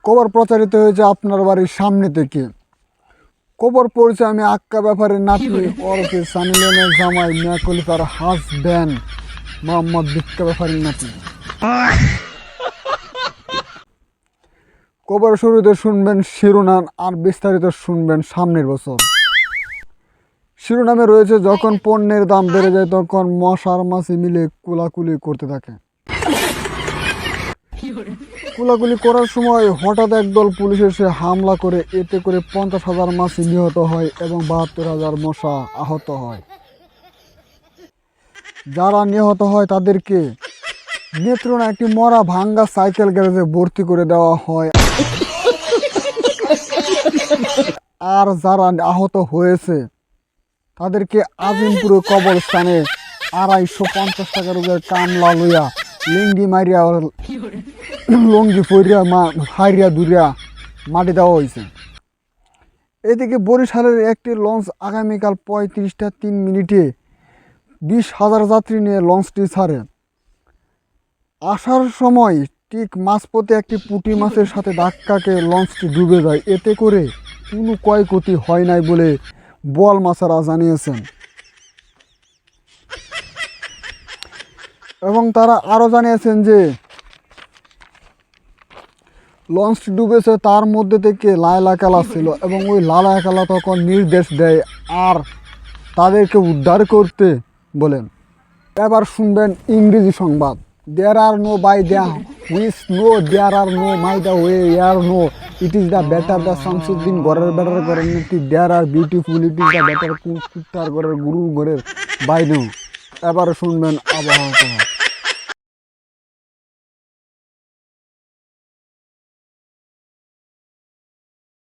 খবর প্রচারিত হয়েছে আপনার বাড়ির সামনে থেকে। খবর পড়ছে আমি আক্কা ব্যাপারের নাতি ওরফে সানি লিওনের জামাই মিয়া খলিফার হাজব্যান্ড মোহাম্মদ ভিক্কা ব্যাপারের নাতি। খবর শুরুতে শুনবেন শিরোনাম আর বিস্তারিত শুনবেন সামনের বছর। শিরোনামে রয়েছে যখন পণ্যের দাম বেড়ে যায় তখন মশার মাছি মিলে কুলাকুলি করতে থাকে। কুলাকুলি করার সময় হঠাৎ একদল পুলিশ এসে হামলা করে, এতে করে 50,000 মাছি নিহত হয় এবং 72,000 মশা আহত হয়। যারা নিহত হয় তাদেরকে নেত্রকোনা একটি মরা ভাঙ্গা সাইকেল গ্যারেজে ভর্তি করে দেওয়া হয়। আর যারা আহত হয়েছে তাদেরকে আজিমপুরে কবরস্থানে 250 টাকা রোগের কামলা লইয়া লিঙ্গি মারিয়া লঙ্গি ফইরিয়া হাইরিয়া দুরিয়া মাটি দেওয়া হয়েছে। এদিকে বরিশালের একটি লঞ্চ আগামীকাল 35:03 20,000 যাত্রী নিয়ে লঞ্চটি ছাড়ে। আসার সময় ঠিক মাঝপথে একটি পুঁটি মাছের সাথে ধাক্কাকে লঞ্চটি ডুবে যায়। এতে করে কোনো ক্ষয়ক্ষতি হয় নাই বলে বোয়াল মাছেরা জানিয়েছেন এবং তারা আরও জানিয়েছেন যে লঞ্চটি ডুবেছে তার মধ্যে থেকে লায়লা কালা ছিল এবং ওই লায়লা কালা তখন নির্দেশ দেয় আর তাদেরকে উদ্ধার করতে বলেন। এবার শুনবেন ইংরেজি সংবাদ। There are no by the which no there are no my the way here no it is the better the Samsuddin ঘরের better ঘরের নাকি there are beautiful it is the better কুত্তার ঘরের গুরুর ঘরের by no। এবার শুনবেন আবহাওয়া।